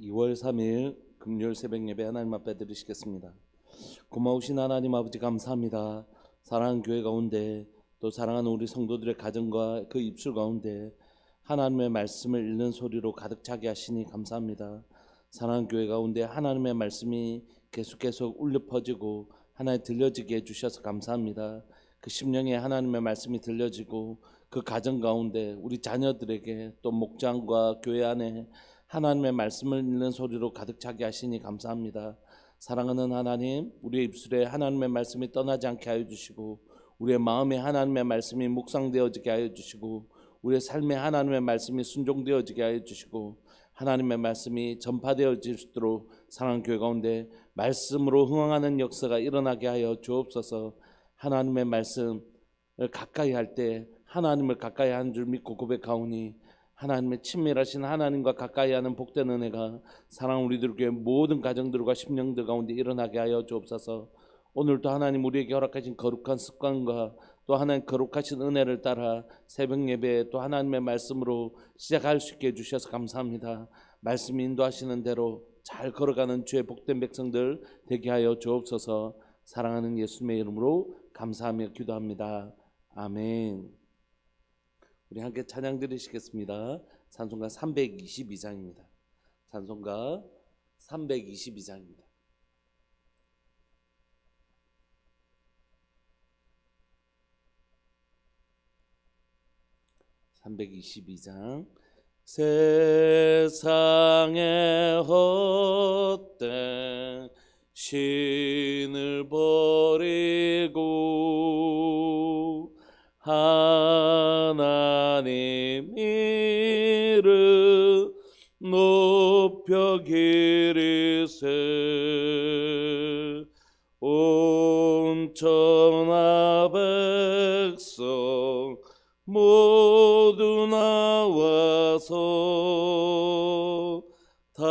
2월 3일 금요일 새벽 예배 하나님 앞에 드리시겠습니다. 고마우신 하나님 아버지 감사합니다. 사랑하는 교회 가운데 또 사랑하는 우리 성도들의 가정과 그 입술 가운데 하나님의 말씀을 읽는 소리로 가득 차게 하시니 감사합니다. 사랑하는 교회 가운데 하나님의 말씀이 계속 울려 퍼지고 하나님 들려지게 해주셔서 감사합니다. 그 심령에 하나님의 말씀이 들려지고 그 가정 가운데 우리 자녀들에게 또 목장과 교회 안에 하나님의 말씀을 읽는 소리로 가득 차게 하시니 감사합니다. 사랑하는 하나님, 우리의 입술에 하나님의 말씀이 떠나지 않게 하여 주시고 우리의 마음에 하나님의 말씀이 묵상되어지게 하여 주시고 우리의 삶에 하나님의 말씀이 순종되어지게 하여 주시고 하나님의 말씀이 전파되어질 수 있도록 사랑하는 교회 가운데 말씀으로 흥황하는 역사가 일어나게 하여 주옵소서. 하나님의 말씀을 가까이 할 때 하나님을 가까이 하는 줄 믿고 고백하오니 하나님의 친밀하신 하나님과 가까이 하는 복된 은혜가 사랑 우리들 교회 모든 가정들과 심령들 가운데 일어나게 하여 주옵소서. 오늘도 하나님 우리에게 허락하신 거룩한 습관과 또 하나님 거룩하신 은혜를 따라 새벽 예배 또 하나님의 말씀으로 시작할 수 있게 해주셔서 감사합니다. 말씀 인도하시는 대로 잘 걸어가는 주의 복된 백성들 되게 하여 주옵소서. 사랑하는 예수님의 이름으로 감사하며 기도합니다. 아멘. 우리 함께 찬양 드리시겠습니다. 찬송가 322장입니다. 찬송가 322장입니다. 322장. 세상의 헛된 신을 버리고 하나님 이름 높여 기리세 온 천하 백성 모두 나와서 다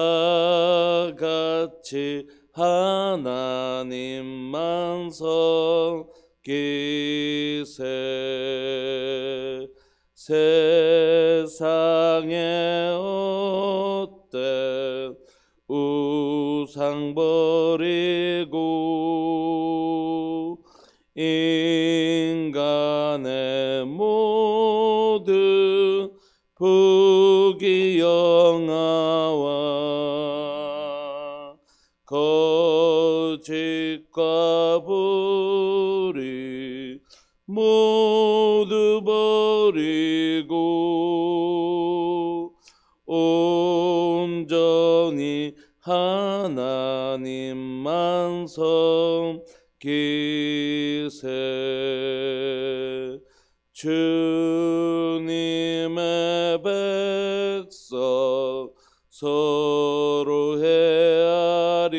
같이 하나님만 섬기세 세상의 헛된 우상 버리고 인간의 모든 부귀영화와 거짓과 불의 모두 버리고 온전히 하나님만 섬기세 주님의 백성 서로 헤아려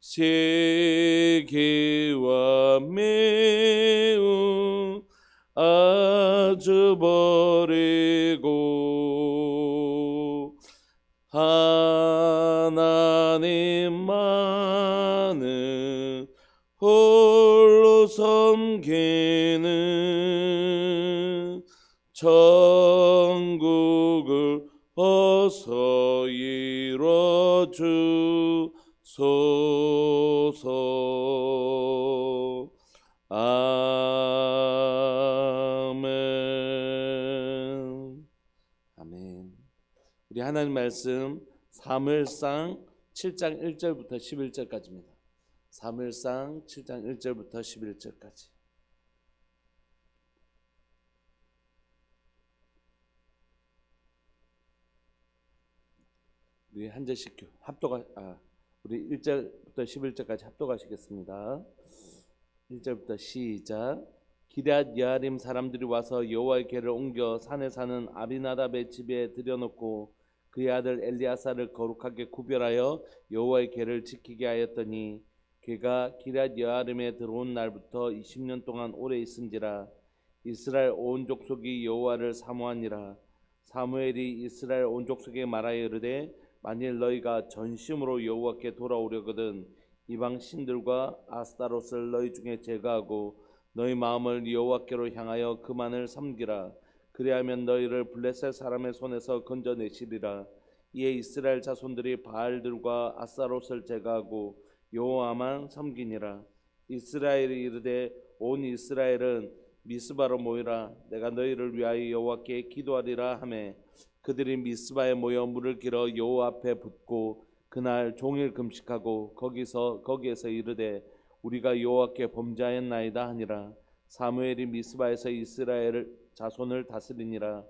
시기와 미움 아주 버리고 하나님만을 홀로 섬기는 천국을 어서 이뤄 주소서. 아멘. 아멘. 우리 하나님 말씀 사무엘상 7장 1절부터 11절까지입니다. 사무엘상 7장 1절부터 11절까지. 우리 한 절씩 우리 1절부터 11절까지 합독하시겠습니다. 1절부터 시작. 기럇 여아림 사람들이 와서 여호와의 궤를 옮겨 산에 사는 아비나답의 집에 들여놓고 그의 아들 엘리아사를 거룩하게 구별하여 여호와의 궤를 지키게 하였더니 궤가 기럇 여아림에 들어온 날부터 20년 동안 오래 있은지라. 이스라엘 온 족속이 여호와를 사모하니라. 사무엘이 이스라엘 온 족속에게 말하여 이르되 만일 너희가 전심으로 여호와께 돌아오려거든 이방 신들과 아스타롯을 너희 중에 제거하고 너희 마음을 여호와께로 향하여 그만을 섬기라. 그리하면 너희를 블레셋 사람의 손에서 건져내시리라. 이에 이스라엘 자손들이 바알들과 아스타롯을 제거하고 여호와만 섬기니라. 이스라엘이 이르되 온 이스라엘은 미스바로 모이라. 내가 너희를 위하여 여호와께 기도하리라 하매 그들이 미스바에 모여 물을 길어 여호와 앞에 붓고 그날 종일 금식하고 거기에서 이르되 우리가 여호와께 범죄하였나이다 하니라. 사무엘이 미스바에서 이스라엘 자손을 다스리니라.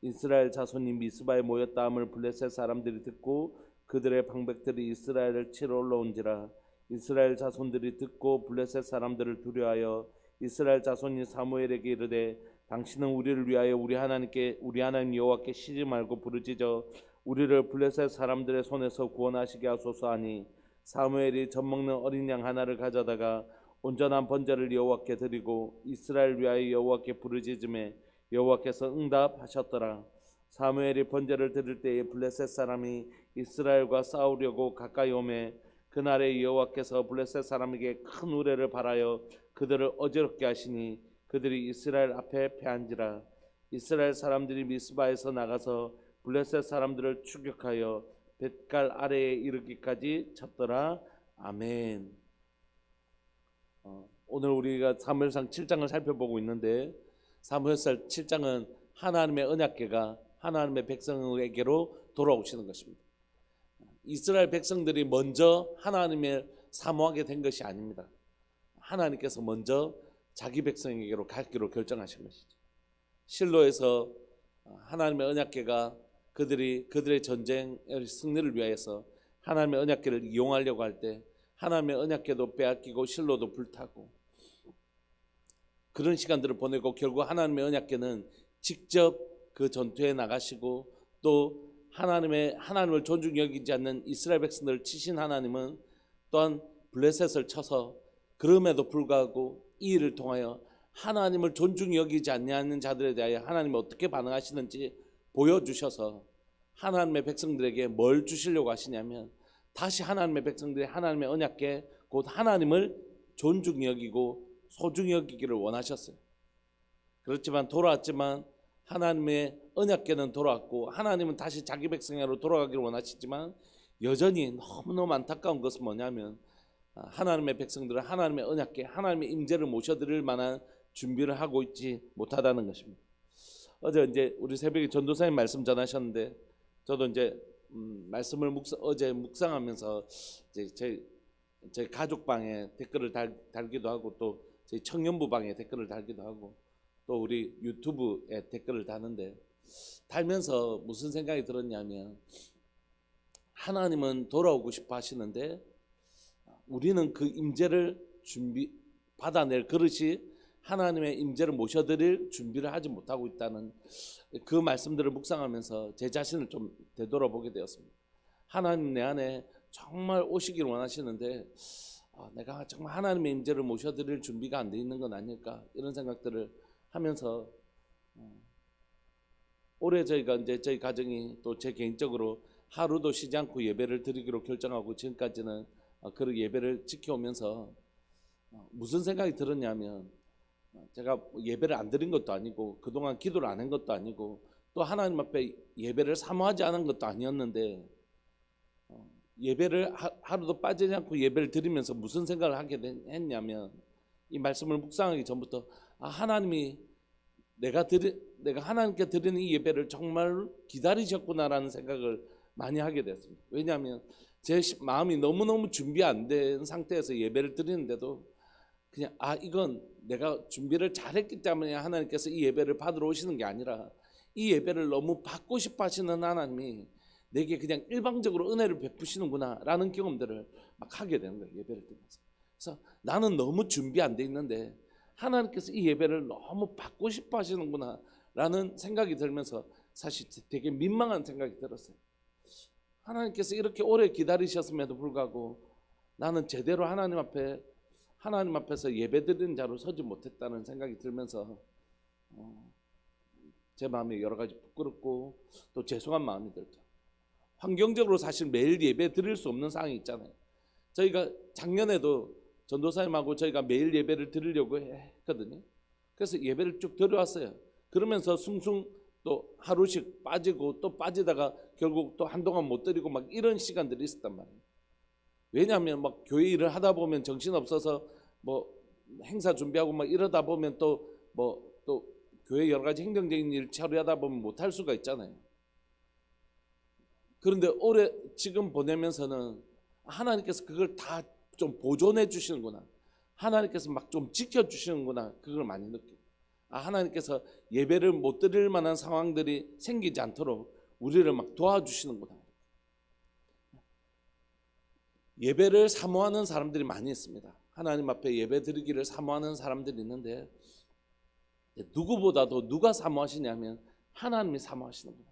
이스라엘 자손이 미스바에 모였다 함을 블레셋 사람들이 듣고 그들의 방백들이 이스라엘을 치러 올라온지라. 이스라엘 자손들이 듣고 블레셋 사람들을 두려워하여 이스라엘 자손이 사무엘에게 이르되 당신은 우리를 위하여 우리 하나님 여호와께 쉬지 말고 부르짖어 우리를 블레셋 사람들의 손에서 구원하시게 하소서 하니 사무엘이 젖먹는 어린 양 하나를 가져다가 온전한 번제를 여호와께 드리고 이스라엘 위하여 여호와께 부르짖음에 여호와께서 응답하셨더라. 사무엘이 번제를 드릴 때에 블레셋 사람이 이스라엘과 싸우려고 가까이 오매 그날에 여호와께서 블레셋 사람에게 큰 우레를 발하여 그들을 어지럽게 하시니 그들이 이스라엘 앞에 패한지라. 이스라엘 사람들이 미스바에서 나가서 블레셋 사람들을 추격하여 벳갈 아래에 이르기까지 쳤더라. 아멘. 오늘 우리가 사무엘상 7장을 살펴보고 있는데 사무엘상 7장은 하나님의 언약궤가 하나님의 백성에게로 돌아오시는 것입니다. 이스라엘 백성들이 먼저 하나님을 사모하게 된 것이 아닙니다. 하나님께서 먼저 자기 백성에게로 가기로 결정하신 것이죠. 실로에서 하나님의 언약궤가 그들의 전쟁의 승리를 위하여서 하나님의 언약궤를 이용하려고 할 때 하나님의 언약궤도 빼앗기고 실로도 불타고 그런 시간들을 보내고 결국 하나님의 언약궤는 직접 그 전투에 나가시고 또 하나님을 존중 여기지 않는 이스라엘 백성들을 치신 하나님은 또한 블레셋을 쳐서 그럼에도 불구하고 이 일을 통하여 하나님을 존중 여기지 않는 자들에 대하여 하나님이 어떻게 반응하시는지 보여주셔서 하나님의 백성들에게 뭘 주시려고 하시냐면 다시 하나님의 백성들이 하나님의 언약궤 곧 하나님을 존중 여기고 소중히 여기기를 원하셨어요. 그렇지만 돌아왔지만 하나님의 언약궤는 돌아왔고 하나님은 다시 자기 백성으로 돌아가기를 원하시지만 여전히 너무너무 안타까운 것은 뭐냐면 하나님의 백성들은 하나님의 언약궤 하나님의 임재를 모셔드릴 만한 준비를 하고 있지 못하다는 것입니다. 어제 이제 우리 새벽에 전도사님 말씀 전하셨는데 저도 이제 말씀을 어제 묵상하면서 이제 제 가족 방에 댓글을 달기도 하고 또 저희 청년부 방에 댓글을 달기도 하고 또 우리 유튜브에 댓글을 다는데 달면서 무슨 생각이 들었냐면 하나님은 돌아오고 싶어 하시는데 우리는 그 임재를 받아낼 그릇이 하나님의 임재를 모셔드릴 준비를 하지 못하고 있다는 그 말씀들을 묵상하면서 제 자신을 좀 되돌아보게 되었습니다. 하나님 내 안에 정말 오시길 원하시는데 내가 정말 하나님의 임재를 모셔드릴 준비가 안 돼 있는 건 아닐까 이런 생각들을 하면서 올해 저희가 이제 저희 가정이 또 제 개인적으로 하루도 쉬지 않고 예배를 드리기로 결정하고 지금까지는 그 예배를 지켜오면서 무슨 생각이 들었냐면 제가 예배를 안 드린 것도 아니고 그동안 기도를 안 한 것도 아니고 또 하나님 앞에 예배를 사모하지 않은 것도 아니었는데 예배를 하루도 빠지지 않고 예배를 드리면서 무슨 생각을 하게 했냐면 이 말씀을 묵상하기 전부터 하나님이 내가 하나님께 드리는 이 예배를 정말 기다리셨구나라는 생각을 많이 하게 됐습니다. 왜냐하면 제 마음이 너무너무 준비 안 된 상태에서 예배를 드리는데도 그냥 이건 내가 준비를 잘했기 때문에 하나님께서 이 예배를 받으러 오시는 게 아니라 이 예배를 너무 받고 싶어 하시는 하나님이 내게 그냥 일방적으로 은혜를 베푸시는구나 라는 경험들을 막 하게 되는 거예요. 예배를 드리면서. 그래서 나는 너무 준비 안 돼 있는데 하나님께서 이 예배를 너무 받고 싶어 하시는구나 라는 생각이 들면서 사실 되게 민망한 생각이 들었어요. 하나님께서 이렇게 오래 기다리셨음에도 불구하고 나는 제대로 하나님 앞에서 예배드리는 자로 서지 못했다는 생각이 들면서 제 마음이 여러 가지 부끄럽고 또 죄송한 마음이 들죠. 환경적으로 사실 매일 예배 드릴 수 없는 상황이 있잖아요. 저희가 작년에도 전도사님하고 저희가 매일 예배를 드리려고 했거든요. 그래서 예배를 쭉 드려왔어요. 그러면서 숭숭 또 하루씩 빠지고 또 빠지다가 결국 또 한동안 못 드리고 막 이런 시간들이 있었단 말이에요. 왜냐하면 막 교회 일을 하다 보면 정신 없어서 뭐 행사 준비하고 막 이러다 보면 또 또 교회 여러 가지 행정적인 일 처리하다 보면 못 할 수가 있잖아요. 그런데 올해 지금 보내면서는 하나님께서 그걸 다 좀 보존해 주시는구나, 하나님께서 막 좀 지켜 주시는구나, 그걸 많이 느껴요. 하나님께서 예배를 못 드릴 만한 상황들이 생기지 않도록 우리를 막 도와주시는구나. 예배를 사모하는 사람들이 많이 있습니다. 하나님 앞에 예배 드리기를 사모하는 사람들이 있는데, 누구보다도 누가 사모하시냐면 하나님이 사모하시는구나.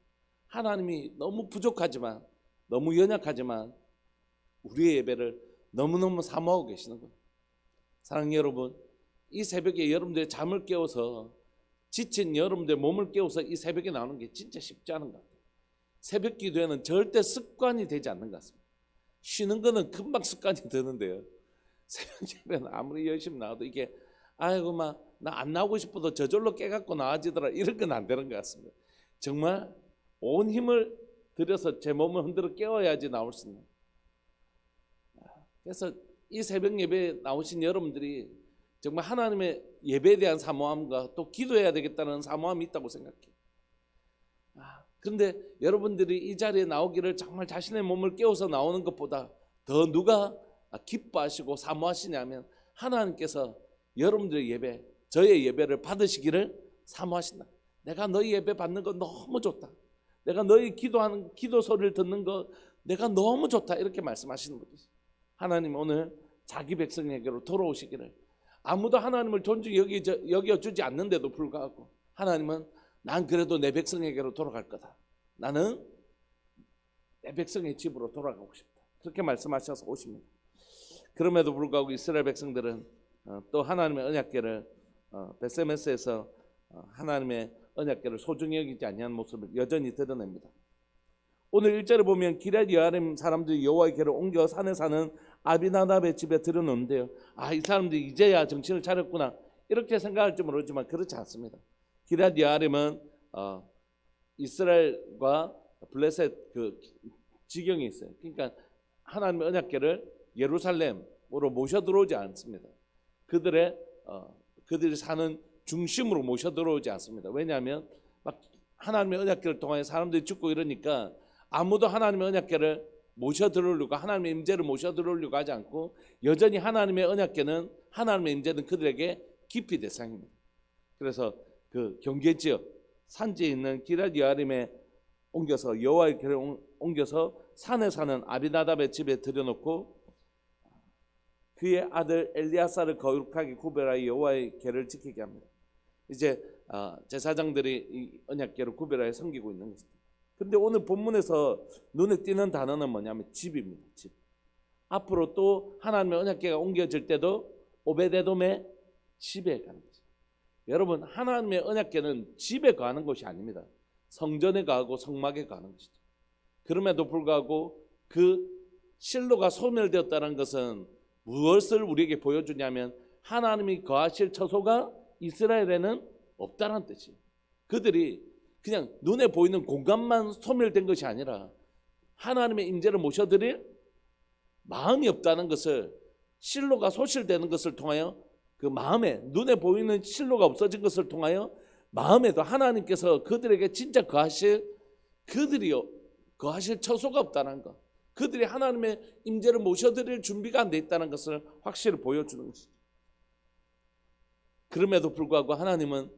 하나님이 너무 부족하지만, 너무 연약하지만 우리의 예배를 너무너무 사모하고 계시는구나. 사랑하는 여러분, 이 새벽에 여러분들의 잠을 깨워서, 지친 여러분들의 몸을 깨워서 이 새벽에 나오는 게 진짜 쉽지 않은 것 같아요. 새벽 기도에는 절대 습관이 되지 않는 것 같습니다. 쉬는 거는 금방 습관이 되는데요, 새벽 예배는 아무리 열심히 나와도 이게 아이고 막 나 안 나오고 싶어도 저절로 깨갖고 나와지더라, 이런 건 안 되는 것 같습니다. 정말 온 힘을 들여서 제 몸을 흔들어 깨워야지 나올 수 있는. 그래서 이 새벽 예배에 나오신 여러분들이 정말 하나님의 예배에 대한 사모함과 또 기도해야 되겠다는 사모함이 있다고 생각해요. 그런데 여러분들이 이 자리에 나오기를 정말 자신의 몸을 깨워서 나오는 것보다 더 누가 기뻐하시고 사모하시냐면 하나님께서 여러분들의 예배, 저의 예배를 받으시기를 사모하신다. 내가 너희 예배 받는 거 너무 좋다, 내가 너희 기도하는 기도 소리를 듣는 거 내가 너무 좋다, 이렇게 말씀하시는 거죠. 하나님 오늘 자기 백성에게로 돌아오시기를, 아무도 하나님을 존중히 여겨주지 않는데도 불구하고 하나님은 난 그래도 내 백성에게로 돌아갈 거다, 나는 내 백성의 집으로 돌아가고 싶다, 그렇게 말씀하셔서 오십니다. 그럼에도 불구하고 이스라엘 백성들은 또 하나님의 언약궤를 베세메스에서 하나님의 언약궤를 소중히 여기지 아니한 모습을 여전히 드러냅니다. 오늘 1절에 보면 기럇 여아림 사람들이 여호와의 궤를 옮겨 산에 사는 아비나답의 집에 들여놓는데요, 이 사람들이 이제야 정신을 차렸구나, 이렇게 생각할지 모르지만 그렇지 않습니다. 기럇 여아림은 이스라엘과 블레셋 그 지경이 있어요. 그러니까 하나님의 언약궤를 예루살렘으로 모셔 들어오지 않습니다. 그들이 사는 중심으로 모셔 들어오지 않습니다. 왜냐하면 막 하나님의 언약궤를 통하여 사람들이 죽고 이러니까 아무도 하나님의 언약궤를 모셔 들어오려고, 하나님의 임재를 모셔 들어오려고 하지 않고, 여전히 하나님의 언약궤는, 하나님의 임재는 그들에게 기피 대상입니다. 그래서 그 경계지역 산지에 있는 기럇 여아림에 옮겨서 여호와의 궤를 옮겨서 산에 사는 아비나답의 집에 들여놓고 그의 아들 엘리야사를 거룩하게 구별하여 여호와의 궤를 지키게 합니다. 이제 제사장들이 이 언약궤를 구별하여 섬기고 있는 것입니다. 근데 오늘 본문에서 눈에 띄는 단어는 뭐냐면 집입니다. 집. 앞으로 또 하나님의 언약궤가 옮겨질 때도 오베데돔의 집에 가는 거죠. 여러분, 하나님의 언약궤는 집에 가는 것이 아닙니다. 성전에 가고 성막에 가는 것이죠. 그럼에도 불구하고 그 실로가 소멸되었다는 것은 무엇을 우리에게 보여주냐면 하나님이 거하실 처소가 이스라엘에는 없다는 뜻이에요. 그들이 그냥 눈에 보이는 공간만 소멸된 것이 아니라 하나님의 임재를 모셔드릴 마음이 없다는 것을, 실로가 소실되는 것을 통하여 그 마음에, 눈에 보이는 실로가 없어진 것을 통하여 마음에도 하나님께서 그들에게 진짜 그들이 거하실 처소가 없다는 것, 그들이 하나님의 임재를 모셔드릴 준비가 안 돼 있다는 것을 확실히 보여주는 것이죠. 그럼에도 불구하고 하나님은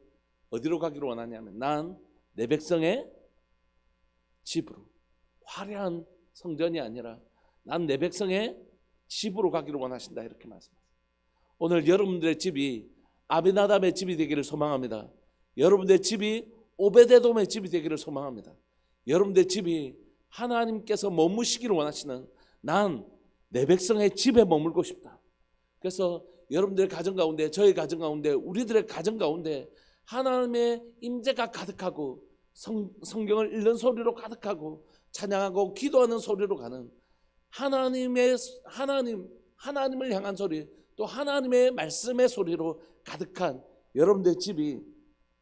어디로 가기를 원하냐면 난 내 백성의 집으로, 화려한 성전이 아니라 난 내 백성의 집으로 가기를 원하신다, 이렇게 말씀하십니다. 오늘 여러분들의 집이 아비나답의 집이 되기를 소망합니다. 여러분들의 집이 오베데돔의 집이 되기를 소망합니다. 여러분들의 집이 하나님께서 머무시기를 원하시는, 난 내 백성의 집에 머물고 싶다. 그래서 여러분들의 가정 가운데, 저의 가정 가운데, 우리들의 가정 가운데 하나님의 임재가 가득하고 성경을 읽는 소리로 가득하고 찬양하고 기도하는 소리로 가는 하나님을 향한 소리, 또 하나님의 말씀의 소리로 가득한 여러분들의 집이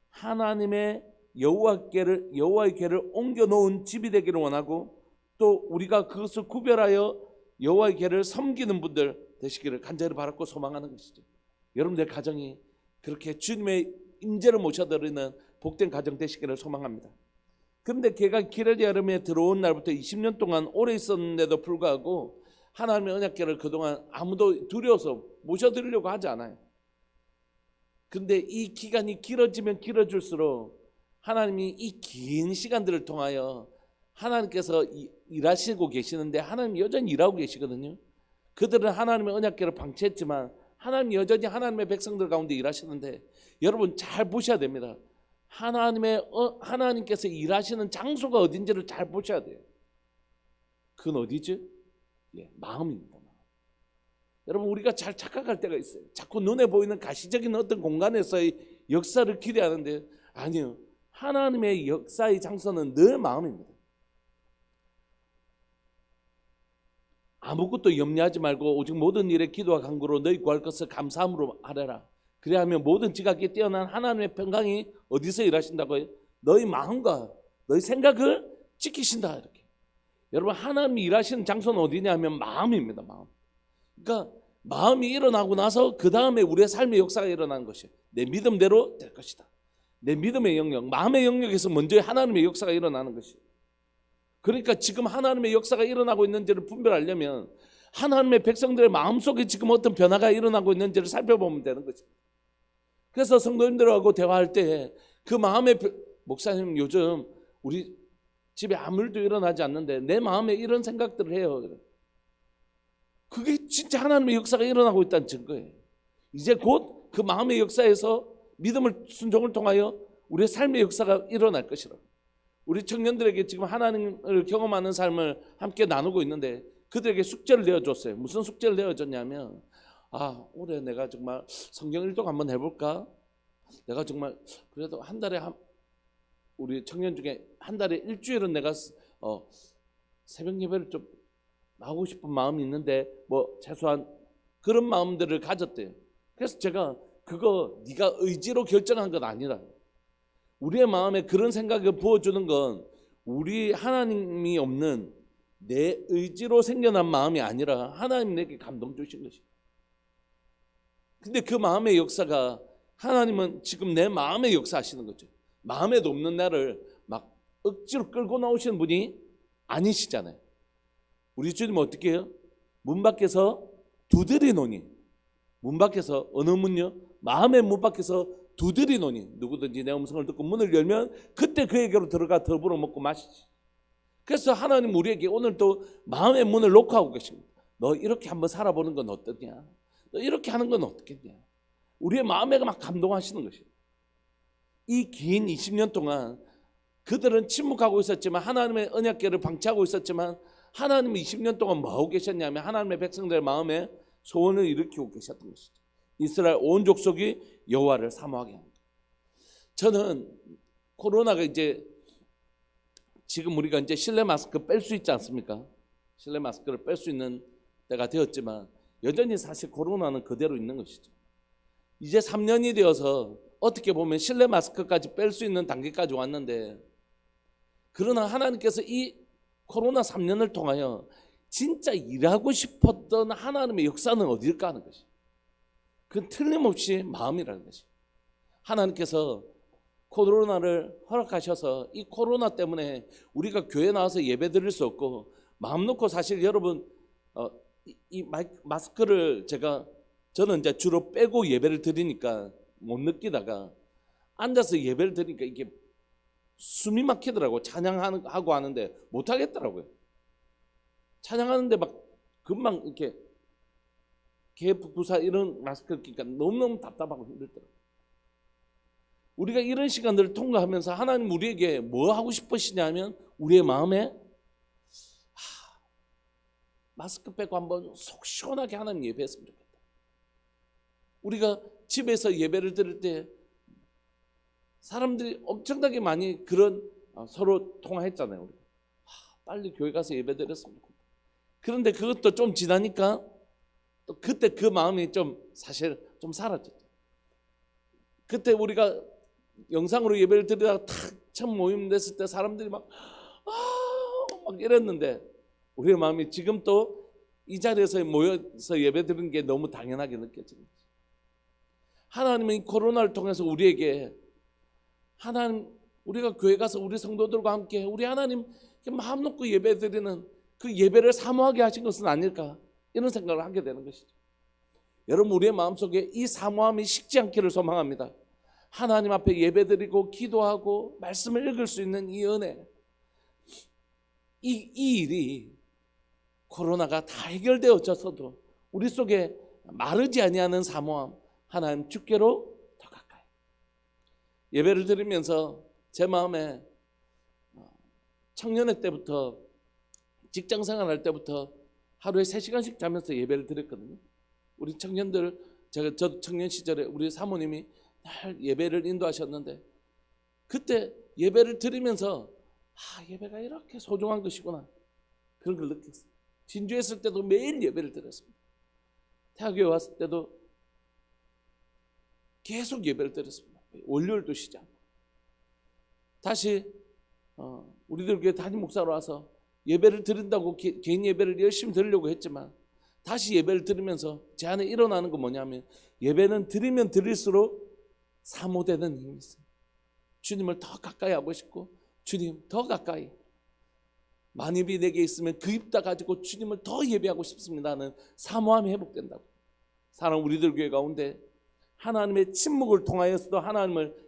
하나님의 여호와의 궤를 옮겨 놓은 집이 되기를 원하고, 또 우리가 그것을 구별하여 여호와의 궤를 섬기는 분들 되시기를 간절히 바랐고 소망하는 것이죠. 여러분들 가정이 그렇게 주님의 임재를 모셔드리는 복된 가정 되시기를 소망합니다. 그런데 걔가 기레리 여름에 들어온 날부터 20년 동안 오래 있었는데도 불구하고 하나님의 언약궤를 그동안 아무도 두려워서 모셔드리려고 하지 않아요. 근데 이 기간이 길어지면 길어질수록 하나님이 이 긴 시간들을 통하여 하나님께서 일하시고 계시는데 하나님 여전히 일하고 계시거든요. 그들은 하나님의 언약궤를 방치했지만 하나님 여전히 하나님의 백성들 가운데 일하시는데, 여러분 잘 보셔야 됩니다. 하나님께서 일하시는 장소가 어딘지를 잘 보셔야 돼요. 그건 어디죠? 마음입니다. 여러분 우리가 잘 착각할 때가 있어요. 자꾸 눈에 보이는 가시적인 어떤 공간에서의 역사를 기대하는데, 아니요, 하나님의 역사의 장소는 늘 마음입니다. 아무것도 염려하지 말고 오직 모든 일에 기도와 간구로 너희 구할 것을 감사함으로 하래라. 그래야하면 모든 지각에 뛰어난 하나님의 평강이 어디서 일하신다고요? 너희 마음과 너희 생각을 지키신다. 이렇게. 여러분 하나님이 일하시는 장소는 어디냐 하면 마음입니다. 마음. 그러니까 마음이 일어나고 나서 그 다음에 우리의 삶의 역사가 일어나는 것이에요. 내 믿음대로 될 것이다. 내 믿음의 영역, 마음의 영역에서 먼저 하나님의 역사가 일어나는 것이에요. 그러니까 지금 하나님의 역사가 일어나고 있는지를 분별하려면 하나님의 백성들의 마음속에 지금 어떤 변화가 일어나고 있는지를 살펴보면 되는 거죠. 그래서 성도님들하고 대화할 때 그 마음의, 목사님 요즘 우리 집에 아무 일도 일어나지 않는데 내 마음에 이런 생각들을 해요. 그게 진짜 하나님의 역사가 일어나고 있다는 증거예요. 이제 곧 그 마음의 역사에서 믿음을 순종을 통하여 우리의 삶의 역사가 일어날 것이라고. 우리 청년들에게 지금 하나님을 경험하는 삶을 함께 나누고 있는데 그들에게 숙제를 내어줬어요. 무슨 숙제를 내어줬냐면, 올해 내가 정말 성경 일독 한번 해볼까? 내가 정말 그래도 한 달에 우리 청년 중에 한 달에 일주일은 내가 새벽 예배를 좀 나오고 싶은 마음이 있는데 최소한 그런 마음들을 가졌대요. 그래서 제가 그거 네가 의지로 결정한 건 아니라, 우리의 마음에 그런 생각을 부어주는 건 우리 하나님이 없는 내 의지로 생겨난 마음이 아니라 하나님 내게 감동 주신 것이에요. 근데 그 마음의 역사가, 하나님은 지금 내 마음의 역사하시는 거죠. 마음에도 없는 나를 막 억지로 끌고 나오시는 분이 아니시잖아요. 우리 주님은 어떻게 해요? 문 밖에서 두드리노니, 문 밖에서, 어느 문요? 마음의 문 밖에서 두드리노니, 누구든지 내 음성을 듣고 문을 열면 그때 그에게로 들어가 더불어 먹고 마시지. 그래서 하나님 우리에게 오늘도 마음의 문을 놓고 하고 계십니다. 너 이렇게 한번 살아보는 건 어떠냐? 너 이렇게 하는 건 어떻겠냐? 우리의 마음에 막 감동하시는 것이에요. 이 긴 20년 동안 그들은 침묵하고 있었지만, 하나님의 언약궤를 방치하고 있었지만, 하나님은 20년 동안 뭐 하고 계셨냐면 하나님의 백성들의 마음에 소원을 일으키고 계셨던 것이죠. 이스라엘 온 족속이 여호와를 사모하게 합니다. 저는 코로나가 이제 지금 우리가 이제 실내 마스크 뺄 수 있지 않습니까? 실내 마스크를 뺄 수 있는 때가 되었지만 여전히 사실 코로나는 그대로 있는 것이죠. 이제 3년이 되어서 어떻게 보면 실내 마스크까지 뺄 수 있는 단계까지 왔는데, 그러나 하나님께서 이 코로나 3년을 통하여 진짜 일하고 싶었던 하나님의 역사는 어딜까 하는 것이, 그건 틀림없이 마음이라는 것이. 하나님께서 코로나를 허락하셔서 이 코로나 때문에 우리가 교회 나와서 예배 드릴 수 없고, 마음 놓고 사실 여러분 이 마스크를 저는 이제 주로 빼고 예배를 드리니까 못 느끼다가 앉아서 예배를 드리니까 이게 숨이 막히더라고. 찬양하고 하는데 못 하겠더라고요. 찬양하는데 막 금방 이렇게 개부사 이런 마스크를 끼니까 너무너무 답답하고 힘들더라고요. 우리가 이런 시간들을 통과하면서 하나님 우리에게 뭐 하고 싶으시냐면, 우리의 마음에 마스크 빼고 한번 속 시원하게 하나님 예배했으면 좋겠다. 우리가 집에서 예배를 드릴 때 사람들이 엄청나게 많이 그런 서로 통화했잖아요. 우리가. 빨리 교회 가서 예배 드렸으면 좋겠다. 그런데 그것도 좀 지나니까 또 그때 그 마음이 좀 사실 좀 사라졌죠. 그때 우리가 영상으로 예배를 드리다가 탁 처음 모임 됐을 때 사람들이 막 이랬는데 우리의 마음이 지금 또 이 자리에서 모여서 예배 드리는 게 너무 당연하게 느껴지는 거죠. 하나님은 이 코로나를 통해서 우리에게 하나님, 우리가 교회 가서 우리 성도들과 함께 우리 하나님 마음 놓고 예배 드리는 그 예배를 사모하게 하신 것은 아닐까, 이런 생각을 하게 되는 것이죠. 여러분, 우리의 마음속에 이 사모함이 식지 않기를 소망합니다. 하나님 앞에 예배드리고 기도하고 말씀을 읽을 수 있는 이 은혜, 이 일이 코로나가 다 해결되어져서도 우리 속에 마르지 아니하는 사모함, 하나님 주께로 더 가까이. 예배를 드리면서 제 마음에 청년회 때부터 직장 생활할 때부터 하루에 3시간씩 자면서 예배를 드렸거든요. 우리 청년들, 저도 청년 시절에 우리 사모님이 날 예배를 인도하셨는데 그때 예배를 드리면서 예배가 이렇게 소중한 것이구나, 그런 걸 느꼈어요. 진주에 있을 때도 매일 예배를 드렸습니다. 태학교에 왔을 때도 계속 예배를 드렸습니다. 월요일도 쉬지 않고. 다시 우리들 교회 담임 목사로 와서 예배를 드린다고 개인 예배를 열심히 드리려고 했지만 다시 예배를 드리면서 제 안에 일어나는 건 뭐냐면, 예배는 드리면 드릴수록 사모되는 힘이 있어요. 주님을 더 가까이 하고 싶고, 주님 더 가까이, 만입이 내게 있으면 그 입 다 가지고 주님을 더 예배하고 싶습니다는 사모함이 회복된다고. 사랑, 우리들 교회 가운데 하나님의 침묵을 통하여서도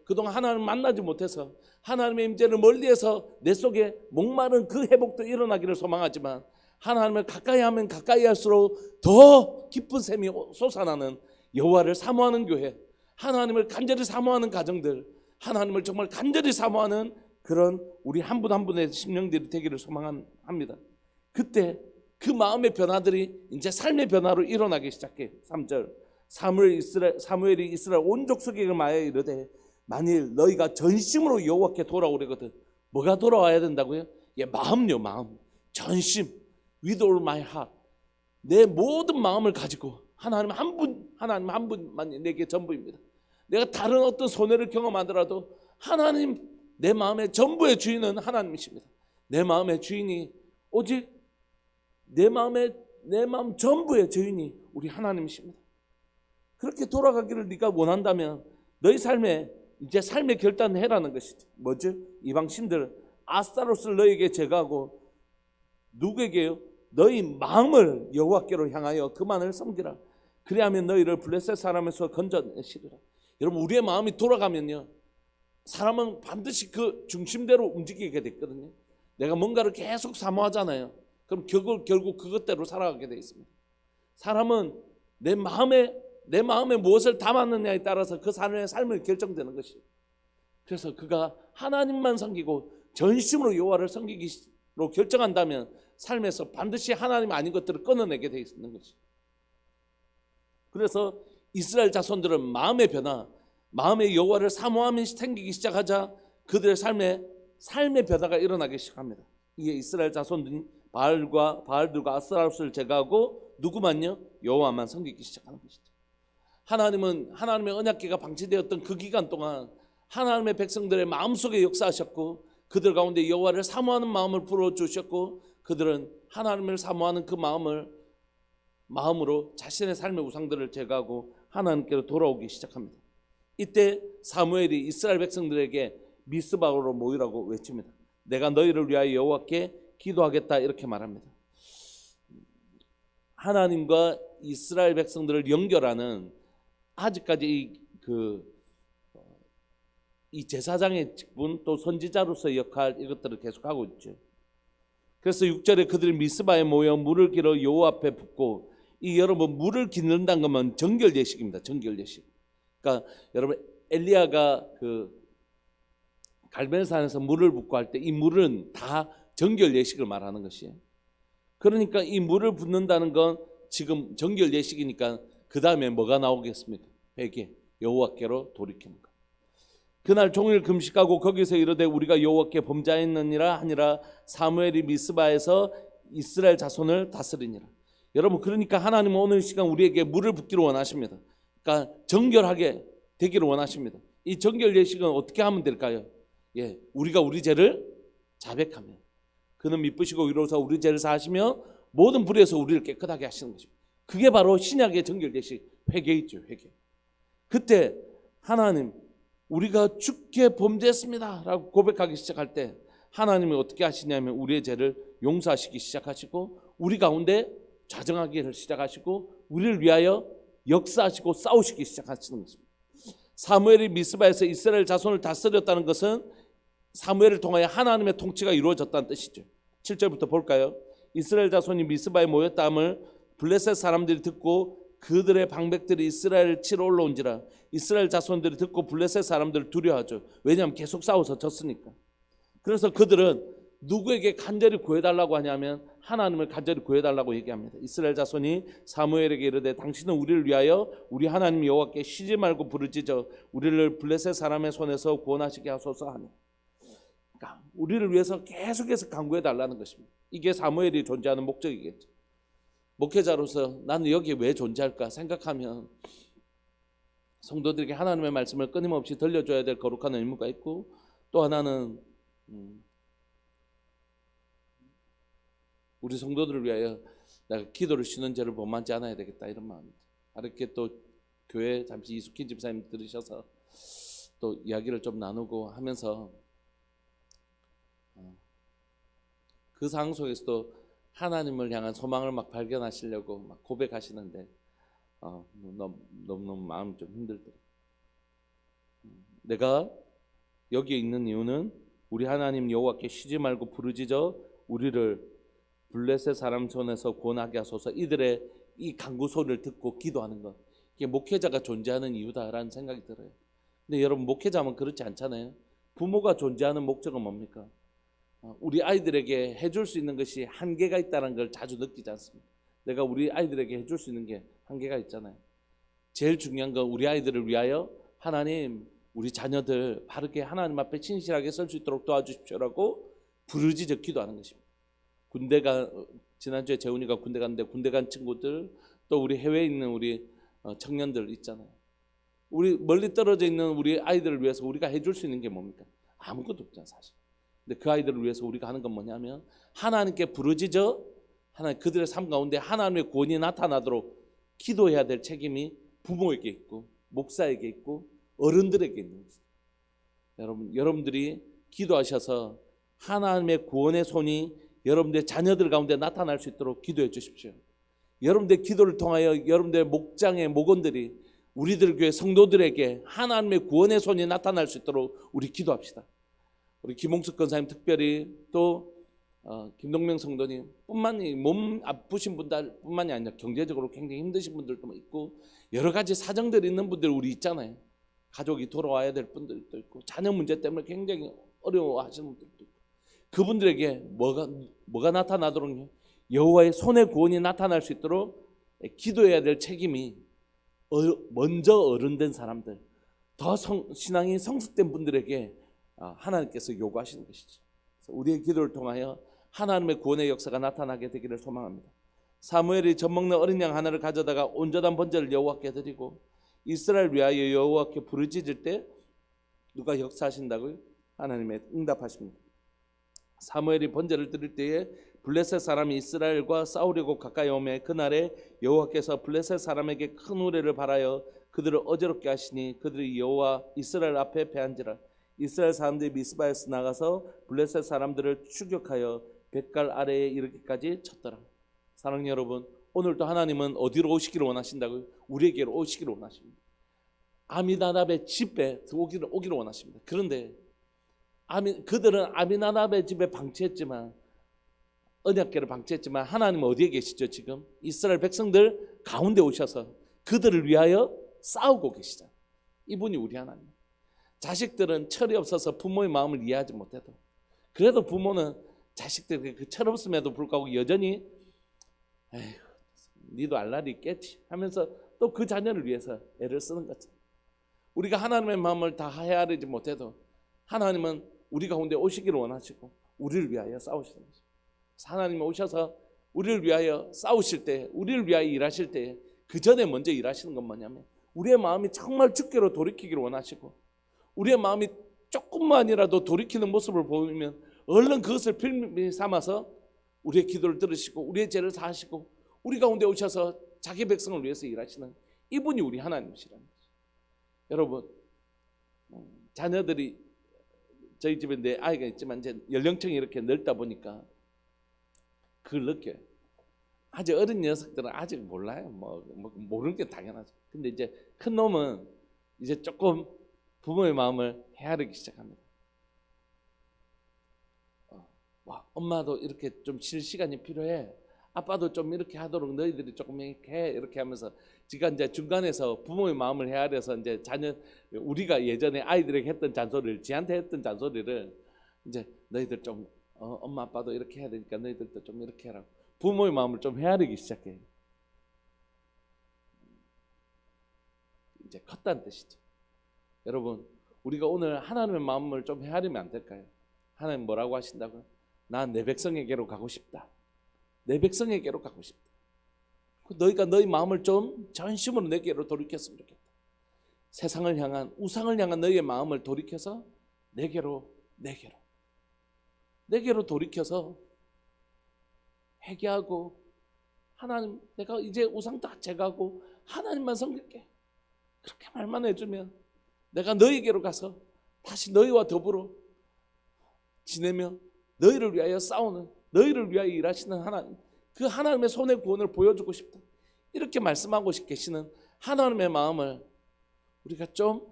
그동안 하나님을 만나지 못해서 하나님의 임재를 멀리해서 내 속에 목마른 그 회복도 일어나기를 소망하지만, 하나님을 가까이 하면 가까이 할수록 더 깊은 샘이 솟아나는 여호와를 사모하는 교회, 하나님을 간절히 사모하는 가정들, 하나님을 정말 간절히 사모하는 그런 우리 한 분 한 분의 심령들이 되기를 소망합니다. 그때 그 마음의 변화들이 이제 삶의 변화로 일어나기 시작해. 3절, 사무엘이 이스라엘 온 족속에게 말하여 이르되 만일 너희가 전심으로 여호와께 돌아오려거든. 뭐가 돌아와야 된다고요? 마음요, 마음. 전심, with all my heart. 내 모든 마음을 가지고 하나님 한 분만 내게 전부입니다. 내가 다른 어떤 손해를 경험하더라도 하나님, 내 마음의 전부의 주인은 하나님이십니다. 내 마음의 주인이 오직 내 마음 전부의 주인이 우리 하나님이십니다. 그렇게 돌아가기를 네가 원한다면 너희 삶에 이제 삶의 결단을 해라는 것이죠. 뭐죠? 이방 신들 아스타롯을 너희에게 제거하고 누구에게요? 너희 마음을 여호와께로 향하여 그만을 섬기라. 그리하면 너희를 블레셋 사람에서 건져내시리라. 여러분, 우리의 마음이 돌아가면요, 사람은 반드시 그 중심대로 움직이게 됐거든요. 내가 뭔가를 계속 사모하잖아요. 그럼 결국 그것대로 살아가게 되어 있습니다. 사람은 내 마음에 무엇을 담았느냐에 따라서 그 사람의 삶을 결정되는 것이에요. 그래서 그가 하나님만 섬기고 전심으로 여호와를 섬기기로 결정한다면 삶에서 반드시 하나님 아닌 것들을 끊어내게 되어 있는 것이에요. 그래서 이스라엘 자손들은 마음의 변화, 마음의 여호와를 사모함이 생기기 시작하자 그들의 삶의 변화가 일어나기 시작합니다. 이게 이스라엘 자손들이 바알들과 아스타롯을 제거하고 누구만요? 여호와만 섬기기 시작하는 것이죠. 하나님은 하나님의 언약궤가 방치되었던 그 기간 동안 하나님의 백성들의 마음속에 역사하셨고 그들 가운데 여호와를 사모하는 마음을 불어주셨고 그들은 하나님을 사모하는 그 마음으로 자신의 삶의 우상들을 제거하고 하나님께로 돌아오기 시작합니다. 이때 사무엘이 이스라엘 백성들에게 미스바로 모이라고 외칩니다. 내가 너희를 위하여 여호와께 기도하겠다, 이렇게 말합니다. 하나님과 이스라엘 백성들을 연결하는 아직까지 이 제사장의 직분, 또 선지자로서의 역할, 이것들을 계속하고 있죠. 그래서 6절에 그들이 미스바에 모여 물을 길어 여호와 앞에 붓고, 이 여러분 물을 기는다는 것은 정결 예식입니다. 정결 예식. 그러니까 여러분 엘리야가 그 갈멜산에서 물을 붓고 할 때 이 물은 다 정결 예식을 말하는 것이에요. 그러니까 이 물을 붓는다는 건 지금 정결 예식이니까 그 다음에 뭐가 나오겠습니까? 회개, 여호와께로 돌이키는 것. 그날 종일 금식하고 거기서 이르되 우리가 여호와께 범죄하였느니라 하니라. 사무엘이 미스바에서 이스라엘 자손을 다스리니라. 여러분, 그러니까 하나님은 오늘 시간 우리에게 물을 붓기를 원하십니다. 그러니까 정결하게 되기를 원하십니다. 이 정결 예식은 어떻게 하면 될까요? 우리가 우리 죄를 자백하며 그는 미쁘시고 의로우사 우리 죄를 사하시며 모든 불의에서 우리를 깨끗하게 하시는 것입니다. 그게 바로 신약의 정결 예식 회개있죠. 회개. 그때 하나님 우리가 죽게 범죄했습니다 라고 고백하기 시작할 때 하나님이 어떻게 하시냐면 우리의 죄를 용서하시기 시작하시고 우리 가운데 좌정하기를 시작하시고 우리를 위하여 역사하시고 싸우시기 시작하시는 것입니다. 사무엘이 미스바에서 이스라엘 자손을 다스렸다는 것은 사무엘을 통하여 하나님의 통치가 이루어졌다는 뜻이죠. 7절부터 볼까요? 이스라엘 자손이 미스바에 모였다함을 블레셋 사람들이 듣고 그들의 방백들이 이스라엘을 치러 올라온지라 이스라엘 자손들이 듣고 블레셋 사람들을 두려워하죠. 왜냐하면 계속 싸워서 졌으니까. 그래서 그들은 누구에게 간절히 구해달라고 하냐면 하나님을 간절히 구해달라고 얘기합니다. 이스라엘 자손이 사무엘에게 이르되 당신은 우리를 위하여 우리 하나님 여호와께 쉬지 말고 부르짖어 우리를 블레셋 사람의 손에서 구원하시게 하소서 하니. 그러니까 우리를 위해서 계속해서 간구해달라는 것입니다. 이게 사무엘이 존재하는 목적이겠죠. 목회자로서 나는 여기에 왜 존재할까 생각하면 성도들에게 하나님의 말씀을 끊임없이 들려줘야 될 거룩한 의무가 있고 또 하나는 우리 성도들을 위하여 내가 기도를 쉬는 죄를 범하지 않아야 되겠다 이런 마음입니다. 이렇게 또 교회 잠시 이숙희 집사님 들으셔서 또 이야기를 좀 나누고 하면서 그 상황 속에서도 하나님을 향한 소망을 막 발견하시려고 막 고백하시는데 너무 마음이 좀 힘들더라고요. 내가 여기에 있는 이유는 우리 하나님 여호와께 쉬지 말고 부르짖어 우리를 블레셋 사람 손에서 구원하게 하소서. 이들의 이 간구 소리를 듣고 기도하는 것, 이게 목회자가 존재하는 이유다라는 생각이 들어요. 근데 여러분 목회자면 그렇지 않잖아요. 부모가 존재하는 목적은 뭡니까? 우리 아이들에게 해줄 수 있는 것이 한계가 있다는 걸 자주 느끼지 않습니까? 내가 우리 아이들에게 해줄 수 있는 게 한계가 있잖아요. 제일 중요한 건 우리 아이들을 위하여 하나님 우리 자녀들 바르게 하나님 앞에 진실하게 설 수 있도록 도와주십시오라고 부르짖어 기도하는 것입니다. 군대가 지난주에 재훈이가 군대 갔는데 군대 간 친구들 또 우리 해외에 있는 우리 청년들 있잖아요. 우리 멀리 떨어져 있는 우리 아이들을 위해서 우리가 해줄 수 있는 게 뭡니까? 아무것도 없잖아요 사실. 근데 그 아이들을 위해서 우리가 하는 건 뭐냐면 하나님께 부르짖어 하나님 그들의 삶 가운데 하나님의 구원이 나타나도록 기도해야 될 책임이 부모에게 있고 목사에게 있고 어른들에게 있는 것입니다. 여러분들이 기도하셔서 하나님의 구원의 손이 여러분들의 자녀들 가운데 나타날 수 있도록 기도해 주십시오. 여러분들의 기도를 통하여 여러분들의 목장의 목원들이 우리들 교회 성도들에게 하나님의 구원의 손이 나타날 수 있도록 우리 기도합시다. 우리 김홍숙 권사님 특별히 또 김동명 성도님 뿐만이 몸 아프신 분들 뿐만이 아니라 경제적으로 굉장히 힘드신 분들도 있고 여러 가지 사정들이 있는 분들 우리 있잖아요. 가족이 돌아와야 될 분들도 있고 자녀 문제 때문에 굉장히 어려워하시는 분들도 있고 그분들에게 뭐가 나타나도록요? 여호와의 손의 구원이 나타날 수 있도록 기도해야 될 책임이 먼저 어른된 사람들 더 신앙이 성숙된 분들에게 하나님께서 요구하시는 것이죠. 그래서 우리의 기도를 통하여 하나님의 구원의 역사가 나타나게 되기를 소망합니다. 사무엘이 젖먹는 어린 양 하나를 가져다가 온전한 번제를 여호와께 드리고 이스라엘 위하여 여호와께 부르짖을 때 누가 역사하신다고요? 하나님의 응답하십니다. 사무엘이 번제를 드릴 때에 블레셋 사람이 이스라엘과 싸우려고 가까이 오매 그날에 여호와께서 블레셋 사람에게 큰 우레를 발하여 그들을 어지럽게 하시니 그들이 여호와 이스라엘 앞에 패한지라. 이스라엘 사람들이 미스바에서 나가서 블레셋 사람들을 추격하여 뱃갈 아래에 이르기까지 쳤더라. 사랑하는 여러분, 오늘도 하나님은 어디로 오시기를 원하신다고요? 우리에게로 오시기를 원하십니다. 아미나답의 집에 오기를 원하십니다. 그런데 그들은 아미나답의 집에 방치했지만 언약궤를 방치했지만 하나님은 어디에 계시죠? 지금 이스라엘 백성들 가운데 오셔서 그들을 위하여 싸우고 계시잖아요. 이분이 우리 하나님. 자식들은 철이 없어서 부모의 마음을 이해하지 못해도 그래도 부모는 자식들 그 철 없음에도 불구하고 여전히 에휴 니도 알 날이 있겠지 하면서 또 그 자녀를 위해서 애를 쓰는 거죠. 우리가 하나님의 마음을 다 헤아리지 못해도 하나님은 우리 가운데 오시기를 원하시고 우리를 위하여 싸우시는 거죠. 하나님이 오셔서 우리를 위하여 싸우실 때 우리를 위하여 일하실 때 그 전에 먼저 일하시는 건 뭐냐면 우리의 마음이 정말 주께로 돌이키기를 원하시고 우리의 마음이 조금만이라도 돌이키는 모습을 보이면 얼른 그것을 필미 삼아서 우리의 기도를 들으시고 우리의 죄를 사하시고 우리 가운데 오셔서 자기 백성을 위해서 일하시는 이분이 우리 하나님이시라는 거죠. 여러분, 자녀들이, 저희 집에 내 아이가 있지만 이제 연령층이 이렇게 넓다 보니까 그걸 느껴요. 아직 어린 녀석들은 아직 몰라요. 뭐 모르는 게 당연하죠. 근데 이제 큰 놈은 이제 조금 부모의 마음을 헤아리기 시작합니다. 와, 엄마도 이렇게 좀 쉴 시간이 필요해. 아빠도 좀 이렇게 하도록 너희들이 조금 이렇게 해. 이렇게 하면서 제가 이제 중간에서 부모의 마음을 헤아려서 이제 자녀, 우리가 예전에 아이들에게 했던 잔소리를, 지한테 했던 잔소리를 이제 너희들 좀 엄마 아빠도 이렇게 해야 되니까 너희들도 좀 이렇게 해라. 부모의 마음을 좀 헤아리기 시작해요. 이제 컸다는 뜻이죠. 여러분, 우리가 오늘 하나님의 마음을 좀 헤아리면 안 될까요? 하나님 뭐라고 하신다고요? 난 내 백성에게로 가고 싶다. 내 백성에게로 가고 싶다. 너희가 너희 마음을 좀 전심으로 내게로 돌이켰으면 좋겠다. 세상을 향한, 우상을 향한 너희의 마음을 돌이켜서 내게로 돌이켜서 회개하고, 하나님 내가 이제 우상 다 제거하고 하나님만 섬길게. 그렇게 말만 해주면 내가 너희에게로 가서 다시 너희와 더불어 지내며 너희를 위하여 싸우는, 너희를 위하여 일하시는 하나님, 그 하나님의 손의 구원을 보여주고 싶다. 이렇게 말씀하고 계시는 하나님의 마음을 우리가 좀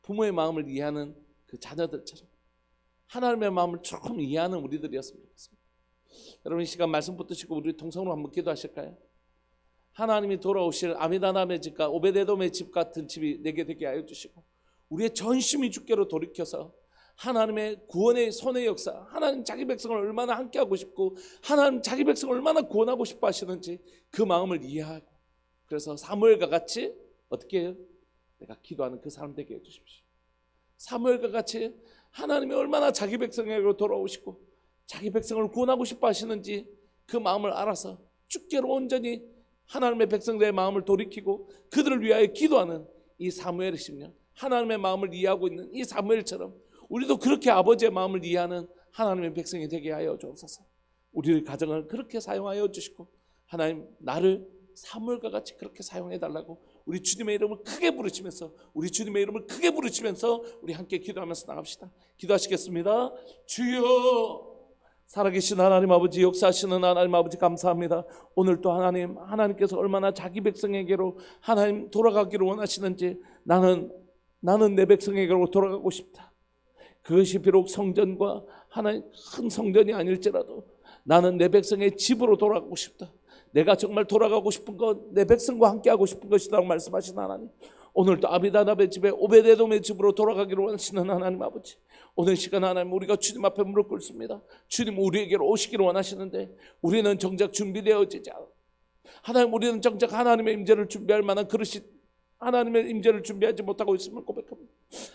부모의 마음을 이해하는 그 자녀들처럼 하나님의 마음을 조금 이해하는 우리들이었으면 좋겠습니다. 여러분, 이 시간 말씀 붙드시고 우리 통성으로 한번 기도하실까요? 하나님이 돌아오실 아미다담의 집과 오베데돔의 집 같은 집이 내게 되게 하여 주시고 우리의 전심이 주께로 돌이켜서 하나님의 구원의 손의 역사, 하나님 자기 백성을 얼마나 함께하고 싶고 하나님 자기 백성을 얼마나 구원하고 싶어 하시는지 그 마음을 이해하고, 그래서 사무엘과 같이 어떻게 해요? 내가 기도하는 그 사람 되게 해주십시오. 사무엘과 같이 하나님이 얼마나 자기 백성에게로 돌아오시고 자기 백성을 구원하고 싶어 하시는지 그 마음을 알아서 주께로 온전히 하나님의 백성들의 마음을 돌이키고 그들을 위하여 기도하는 이 사무엘의 심령, 하나님의 마음을 이해하고 있는 이 사무엘처럼 우리도 그렇게 아버지의 마음을 이해하는 하나님의 백성이 되게 하여 주옵소서. 우리의 가정을 그렇게 사용하여 주시고 하나님 나를 사무엘과 같이 그렇게 사용해 달라고 우리 주님의 이름을 크게 부르시면서, 우리 주님의 이름을 크게 부르시면서 우리 함께 기도하면서 나갑시다. 기도하시겠습니다. 주여, 살아계신 하나님 아버지, 역사하시는 하나님 아버지 감사합니다. 오늘 또 하나님께서 얼마나 자기 백성에게로 하나님 돌아가기를 원하시는지 나는 내 백성에게로 돌아가고 싶다. 그것이 비록 성전과 하나님 큰 성전이 아닐지라도 나는 내 백성의 집으로 돌아가고 싶다. 내가 정말 돌아가고 싶은 건 내 백성과 함께 하고 싶은 것이라고 말씀하신 하나님, 오늘도 아비다답의 집에 오베데돔의 집으로 돌아가기를 원하시는 하나님 아버지, 오늘 시간 하나님 우리가 주님 앞에 무릎 꿇습니다. 주님 우리에게로 오시기를 원하시는데 우리는 정작 준비되어지지 않아. 하나님, 우리는 정작 하나님의 임재를 준비할 만한 그릇이 하나님의 임재를 준비하지 못하고 있음을 고백합니다.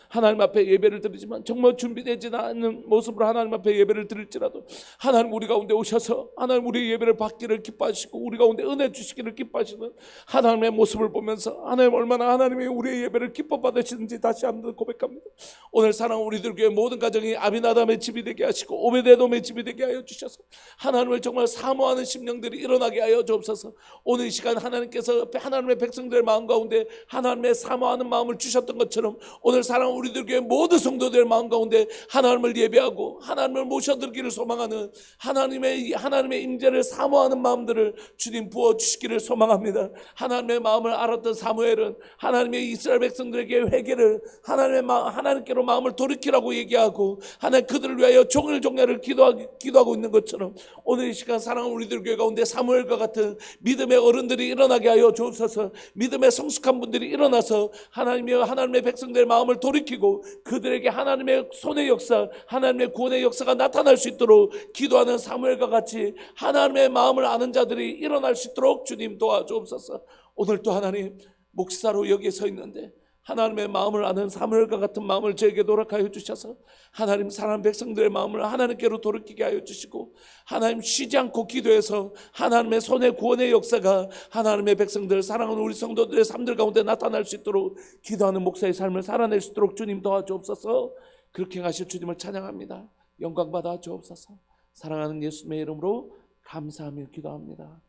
하나님 앞에 예배를 드리지만 정말 준비되지 않는 모습으로 하나님 앞에 예배를 드릴지라도 하나님 우리 가운데 오셔서 하나님 우리의 예배를 받기를 기뻐하시고 우리 가운데 은혜 주시기를 기뻐하시는 하나님의 모습을 보면서 하나님 얼마나 하나님이 우리의 예배를 기뻐 받으시는지 다시 한번 고백합니다. 오늘 사랑하는 우리들 교회 모든 가정이 아비나담의 집이 되게 하시고 오베데돔의 집이 되게 하여 주셔서 하나님을 정말 사모하는 심령들이 일어나게 하여 주옵소서. 오늘 이 시간 하나님께서 하나님의 백성들의 마음 가운데 하나님의 사모하는 마음을 주셨던 것처럼 오늘 사랑하는 우리들 교회 모든 성도들의 마음 가운데 하나님을 예배하고 하나님을 모셔드리기를 소망하는 하나님의 임재를 사모하는 마음들을 주님 부어주시기를 소망합니다. 하나님의 마음을 알았던 사무엘은 하나님의 이스라엘 백성들에게 회개를 하나님께로 마음을 돌이키라고 얘기하고 하나님 그들을 위하여 종일종야를 기도하고 있는 것처럼 오늘 이 시간 사랑하는 우리들 교회 가운데 사무엘과 같은 믿음의 어른들이 일어나게 하여 주옵소서. 믿음의 성숙한 분들이 일어나서 하나님의 백성들의 마음을 돌이키고 그들에게 하나님의 손의 역사, 하나님의 구원의 역사가 나타날 수 있도록 기도하는 사무엘과 같이 하나님의 마음을 아는 자들이 일어날 수 있도록 주님 도와주옵소서. 오늘 또 하나님 목사로 여기에 서 있는데 하나님의 마음을 아는 사무엘과 같은 마음을 저에게 노력하여 주셔서 하나님 사랑하는 백성들의 마음을 하나님께로 돌이키게 하여 주시고 하나님 쉬지 않고 기도해서 하나님의 손의 구원의 역사가 하나님의 백성들 사랑하는 우리 성도들의 삶들 가운데 나타날 수 있도록 기도하는 목사의 삶을 살아낼 수 있도록 주님 도와주옵소서. 그렇게 하실 주님을 찬양합니다. 영광 받아 주옵소서. 사랑하는 예수님의 이름으로 감사하며 기도합니다.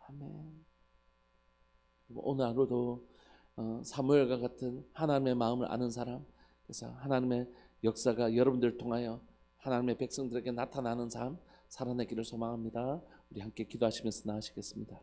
아멘. 오늘 하루도 사무엘과 같은 하나님의 마음을 아는 사람, 그래서 하나님의 역사가 여러분들을 통하여 하나님의 백성들에게 나타나는 삶 살아내기를 소망합니다. 우리 함께 기도하시면서 나아가시겠습니다.